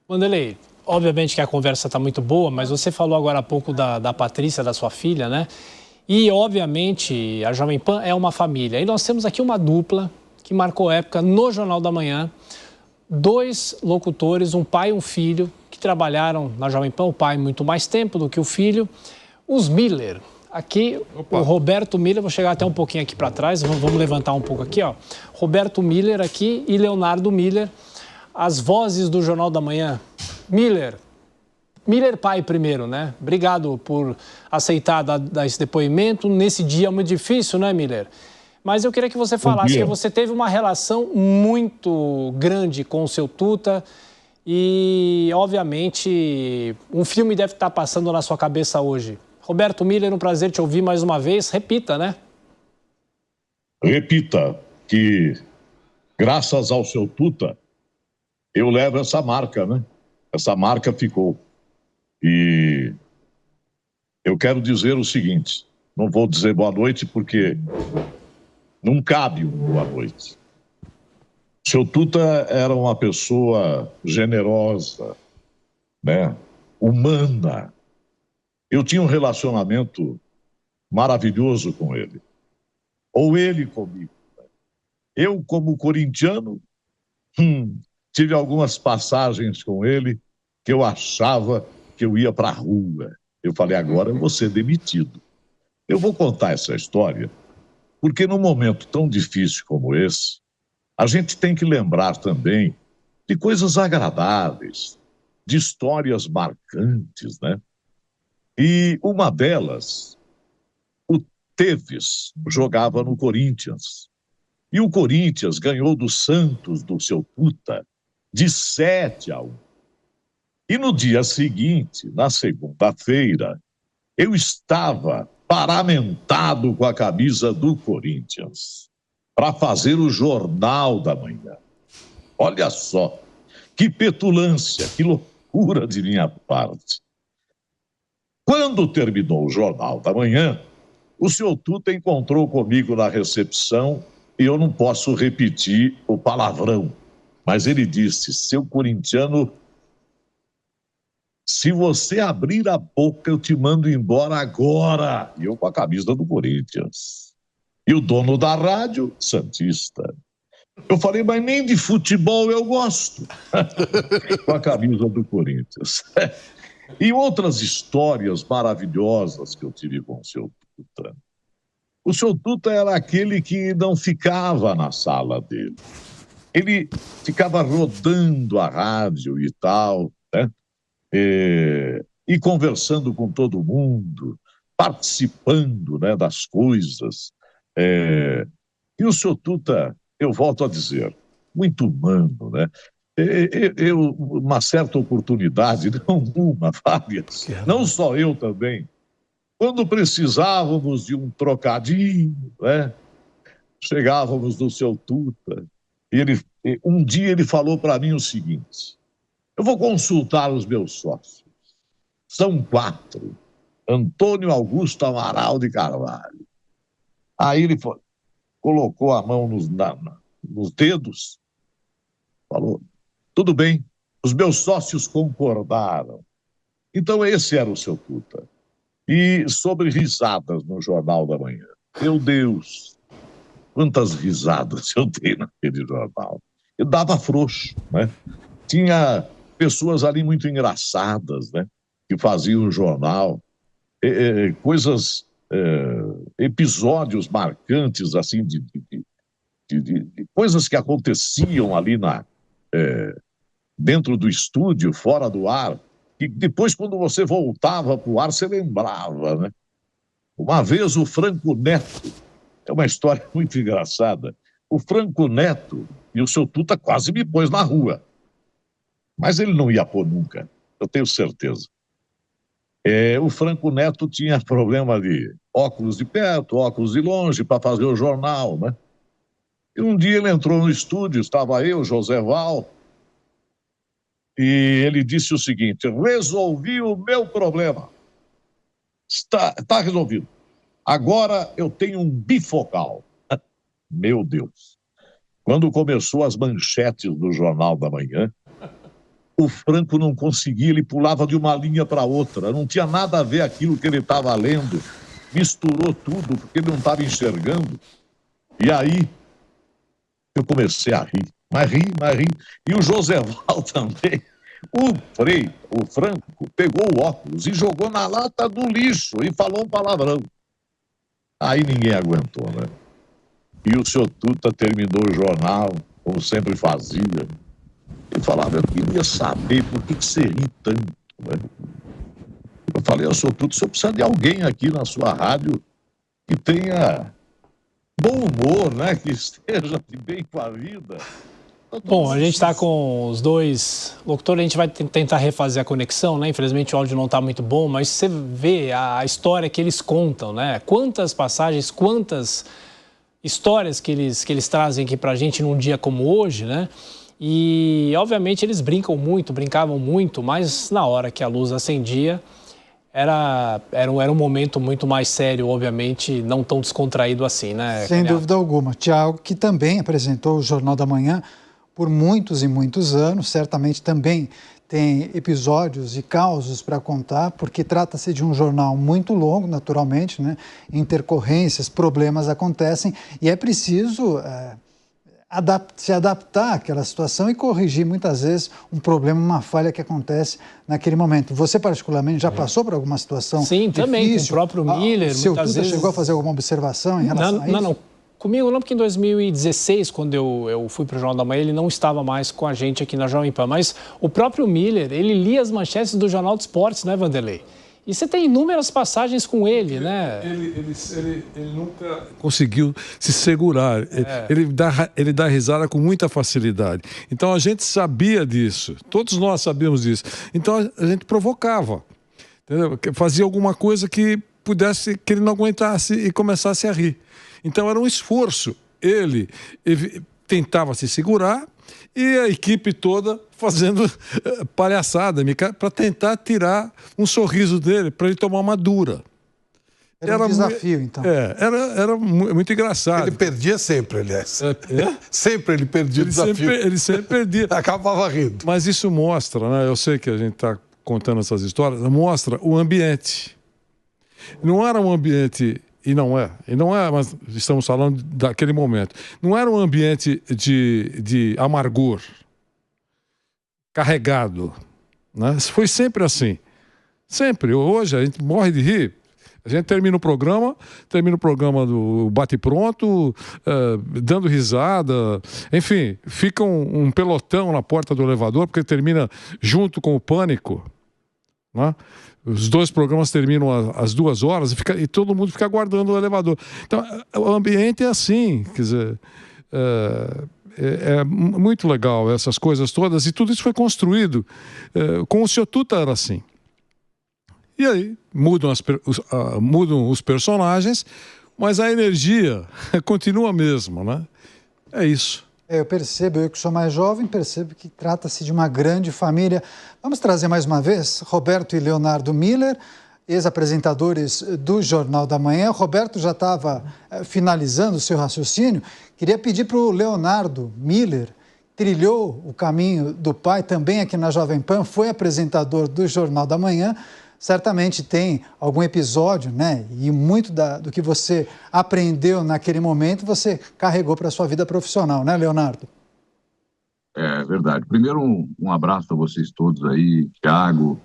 Wanderlei, obviamente que a conversa está muito boa, mas você falou agora há pouco da Patrícia, da sua filha, né? E, obviamente, a Jovem Pan é uma família. E nós temos aqui uma dupla que marcou época no Jornal da Manhã. Dois locutores, um pai e um filho, que trabalharam na Jovem Pan, o pai muito mais tempo do que o filho. Os Miller. Aqui, o Roberto Miller, vou chegar até um pouquinho aqui para trás, vamos levantar um pouco aqui, ó. Roberto Miller aqui e Leonardo Miller. As vozes do Jornal da Manhã. Miller pai primeiro, né? Obrigado por aceitar dar esse depoimento nesse dia muito difícil, né, Miller? Mas eu queria que você falasse que você teve uma relação muito grande com o seu Tuta e, obviamente, um filme deve estar passando na sua cabeça hoje. Roberto Miller, um prazer te ouvir mais uma vez. Repita, né? Repita que, graças ao seu Tuta, eu levo essa marca, né? Essa marca ficou. E eu quero dizer o seguinte, não vou dizer boa noite porque não cabe um boa noite. O seu Tuta era uma pessoa generosa, né? Humana. Eu tinha um relacionamento maravilhoso com ele. Ou ele comigo. Eu, como corintiano, tive algumas passagens com ele que eu achava que eu ia para a rua. Eu falei, agora eu vou ser demitido. Eu vou contar essa história porque num momento tão difícil como esse, a gente tem que lembrar também de coisas agradáveis, de histórias marcantes, né? E uma delas, o Tevez jogava no Corinthians. E o Corinthians ganhou do Santos, do seu Tuta, de 7-1. E no dia seguinte, na segunda-feira, eu estava paramentado com a camisa do Corinthians para fazer o Jornal da Manhã. Olha só, que petulância, que loucura de minha parte. Quando terminou o Jornal da Manhã, o senhor Tuta encontrou comigo na recepção e eu não posso repetir o palavrão, mas ele disse, seu corintiano, se você abrir a boca, eu te mando embora agora. E eu com a camisa do Corinthians. E o dono da rádio, santista. Eu falei, mas nem de futebol eu gosto. Com a camisa do Corinthians. E outras histórias maravilhosas que eu tive com o seu Tuta. O seu Tuta era aquele que não ficava na sala dele. Ele ficava rodando a rádio e tal, né? E conversando com todo mundo, participando, né, das coisas. E o seu Tuta, eu volto a dizer, muito humano, né? Eu, uma certa oportunidade, não uma, várias, não só eu também, quando precisávamos de um trocadinho, né? Chegávamos no seu Tuta, e um dia ele falou para mim o seguinte, eu vou consultar os meus sócios. São 4. Antônio Augusto Amaral de Carvalho. Aí ele colocou a mão nos dedos, falou, tudo bem, os meus sócios concordaram. Então esse era o seu Tuta. E sobre risadas no Jornal da Manhã. Meu Deus, quantas risadas eu dei naquele jornal. Eu dava frouxo, né? Tinha pessoas ali muito engraçadas, né? Que faziam o jornal, coisas, episódios marcantes, assim, de coisas que aconteciam ali dentro do estúdio, fora do ar, e depois, quando você voltava para o ar, você lembrava, né? Uma vez o Franco Neto, é uma história muito engraçada, o Franco Neto e o seu Tuta quase me pôs na rua. Mas ele não ia pôr nunca, eu tenho certeza. O Franco Neto tinha problema de óculos de perto, óculos de longe, para fazer o jornal, né? E um dia ele entrou no estúdio, estava eu, José Val, e ele disse o seguinte, resolvi o meu problema. Está resolvido. Agora eu tenho um bifocal. Meu Deus. Quando começou as manchetes do Jornal da Manhã, o Franco não conseguia, ele pulava de uma linha para outra, não tinha nada a ver aquilo que ele estava lendo, misturou tudo porque ele não estava enxergando. E aí eu comecei a rir, mas ri. E o Joséval também. O Franco, pegou o óculos e jogou na lata do lixo e falou um palavrão. Aí ninguém aguentou, né? E o senhor Tuta terminou o jornal, como sempre fazia. Ele falava, eu queria saber por que você ri tanto, né? Eu falei, senhor Tuta, o senhor precisa de alguém aqui na sua rádio que tenha bom humor, né? Que esteja de bem com a vida. Bom, a gente está com os dois locutores, a gente vai tentar refazer a conexão, né? Infelizmente o áudio não está muito bom, mas você vê a história que eles contam, né? Quantas passagens, quantas histórias que eles trazem aqui para a gente num dia como hoje, né? E, obviamente, eles brincavam muito, mas na hora que a luz acendia, era um momento muito mais sério, obviamente, não tão descontraído assim, né? Sem dúvida alguma. Tiago, que também apresentou o Jornal da Manhã por muitos e muitos anos, certamente também tem episódios e causos para contar, porque trata-se de um jornal muito longo, naturalmente, né? Intercorrências, problemas acontecem e é preciso se adaptar àquela situação e corrigir muitas vezes um problema, uma falha que acontece naquele momento. Você particularmente já passou por alguma situação Sim, difícil? Também, com o próprio Miller. O seu muitas vezes chegou a fazer alguma observação em relação a isso? Não. Comigo não, porque em 2016, quando eu fui para o Jornal da Manhã, ele não estava mais com a gente aqui na Jovem Pan. Mas o próprio Miller, ele lia as manchetes do Jornal de Esportes, né, Vanderlei? E você tem inúmeras passagens com ele, né? Ele nunca conseguiu se segurar. Ele dá risada com muita facilidade. Então a gente sabia disso. Todos nós sabíamos disso. Então a gente provocava. Entendeu? Fazia alguma coisa que ele não aguentasse e começasse a rir. Então era um esforço. Ele tentava se segurar e a equipe toda fazendo palhaçada para tentar tirar um sorriso dele, para ele tomar uma dura. Era um desafio, então. Era muito engraçado. Ele perdia sempre, aliás. Sempre ele perdia o desafio. Ele sempre perdia. Acabava rindo. Mas isso mostra, né? Eu sei que a gente está contando essas histórias, mostra o ambiente. Não era um ambiente... E não é, mas estamos falando daquele momento. Não era um ambiente de amargor, carregado, né? Foi sempre assim. Sempre. Hoje a gente morre de rir. A gente termina o programa do bate-pronto, dando risada. Enfim, fica um pelotão na porta do elevador, porque termina junto com o Pânico, né? Os dois programas terminam às 2 horas e todo mundo fica aguardando o elevador. Então, o ambiente é assim, quer dizer, é muito legal essas coisas todas, e tudo isso foi construído. Com o Sr. Tuta era assim. E aí, mudam os personagens, mas a energia continua a mesma, né? É isso. Eu que sou mais jovem, percebo que trata-se de uma grande família. Vamos trazer mais uma vez Roberto e Leonardo Miller, ex-apresentadores do Jornal da Manhã. Roberto já estava finalizando o seu raciocínio. Queria pedir para o Leonardo Miller, trilhou o caminho do pai, também aqui na Jovem Pan, foi apresentador do Jornal da Manhã. Certamente tem algum episódio, né? E muito do que você aprendeu naquele momento, você carregou para a sua vida profissional, né, Leonardo? É verdade. Primeiro, um abraço a vocês todos aí, Thiago.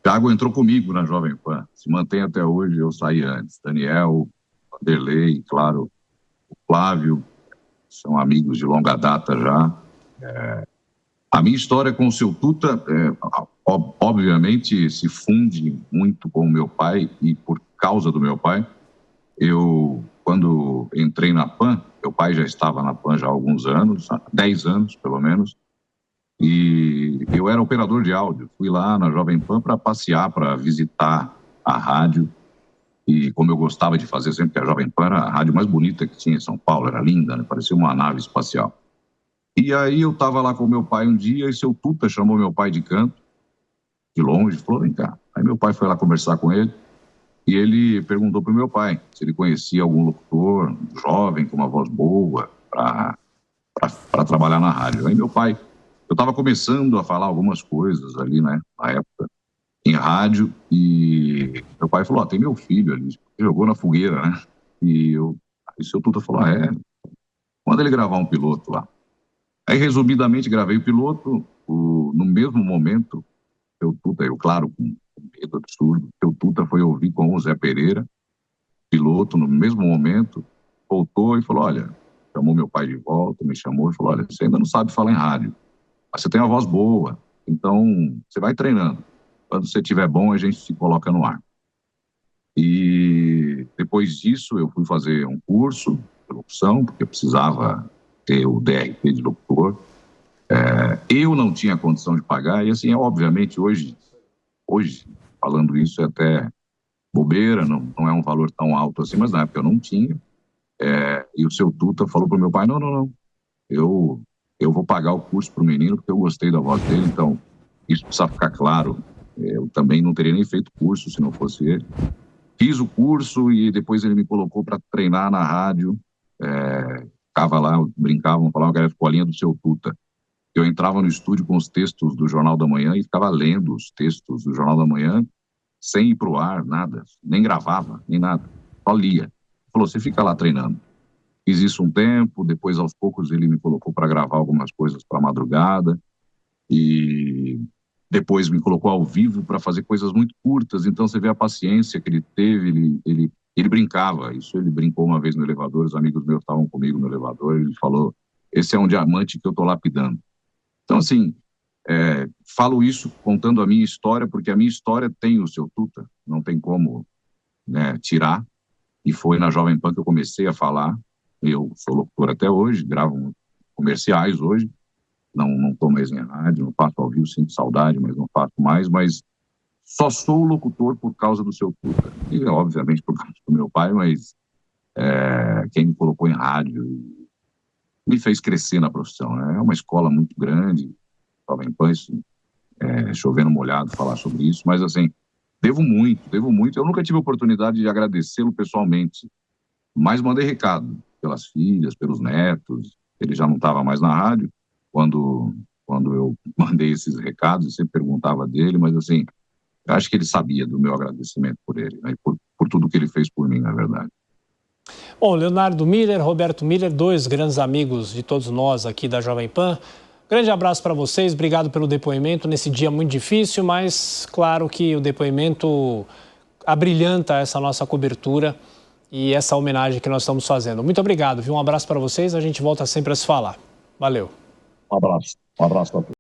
Thiago entrou comigo na Jovem Pan, se mantém até hoje, eu saí antes. Daniel, Vanderlei, claro, o Flávio, são amigos de longa data já. A minha história com o seu Tuta, obviamente, se funde muito com o meu pai, e por causa do meu pai, quando entrei na PAN, meu pai já estava na PAN já há alguns anos, há 10 anos pelo menos, e eu era operador de áudio. Fui lá na Jovem Pan para passear, para visitar a rádio, e como eu gostava de fazer sempre, que a Jovem Pan era a rádio mais bonita que tinha em São Paulo, era linda, né? Parecia uma nave espacial. E aí eu estava lá com meu pai um dia, e seu Tuta chamou meu pai de canto, de longe, falou, vem cá. Aí meu pai foi lá conversar com ele, e ele perguntou para o meu pai se ele conhecia algum locutor jovem, com uma voz boa, para trabalhar na rádio. Aí meu pai eu estava começando a falar algumas coisas ali, né, na época, em rádio, e meu pai falou, tem meu filho ali, jogou na fogueira, né? E o seu Tuta falou, manda ele gravar um piloto lá. Aí, resumidamente, gravei o piloto, no mesmo momento, seu Tuta, eu, claro, com medo absurdo, seu Tuta foi ouvir com o Zé Pereira, piloto, no mesmo momento, voltou e falou, olha, chamou meu pai de volta, me chamou e falou, olha, você ainda não sabe falar em rádio, mas você tem uma voz boa, então você vai treinando. Quando você estiver bom, a gente se coloca no ar. E depois disso, eu fui fazer um curso de locução, porque eu precisava ter o DRT de locutor. Eu não tinha condição de pagar, e assim, obviamente, hoje, falando isso, é até bobeira, não é um valor tão alto assim, mas na época eu não tinha. E o seu Tuta falou para o meu pai, não, eu vou pagar o curso para o menino, porque eu gostei da voz dele, então isso precisa ficar claro. Eu também não teria nem feito curso se não fosse ele. Fiz o curso e depois ele me colocou para treinar na rádio. Ficava lá, brincavam, falavam que era a escolinha do seu Tuta. Eu entrava no estúdio com os textos do Jornal da Manhã e ficava lendo os textos do Jornal da Manhã sem ir para o ar, nada. Nem gravava, nem nada. Só lia. Falou, você fica lá treinando. Fiz isso um tempo, depois aos poucos ele me colocou para gravar algumas coisas para madrugada e depois me colocou ao vivo para fazer coisas muito curtas, então você vê a paciência que ele teve, ele brincava, ele brincou uma vez no elevador, os amigos meus estavam comigo no elevador, ele falou, esse é um diamante que eu estou lapidando. Então assim, falo isso contando a minha história, porque a minha história tem o seu Tuta, não tem como, né, tirar, e foi na Jovem Pan que eu comecei a falar, eu sou locutor até hoje, gravo comerciais hoje, não estou mais em rádio, não faço ao vivo, sinto saudade, mas não faço mais, mas só sou locutor por causa do seu Tuta. E, obviamente, por causa do meu pai, mas quem me colocou em rádio me fez crescer na profissão, né? É uma escola muito grande, Jovem Pan, chovendo molhado falar sobre isso, mas, assim, devo muito. Eu nunca tive a oportunidade de agradecê-lo pessoalmente, mas mandei recado pelas filhas, pelos netos, ele já não estava mais na rádio, quando eu mandei esses recados, eu sempre perguntava dele, mas assim, eu acho que ele sabia do meu agradecimento por ele, né, por tudo que ele fez por mim, na verdade. Bom, Leonardo Miller, Roberto Miller, dois grandes amigos de todos nós aqui da Jovem Pan. Grande abraço para vocês, obrigado pelo depoimento nesse dia muito difícil, mas claro que o depoimento abrilhanta essa nossa cobertura e essa homenagem que nós estamos fazendo. Muito obrigado, viu? Um abraço para vocês, a gente volta sempre a se falar. Valeu. Um abraço a todos.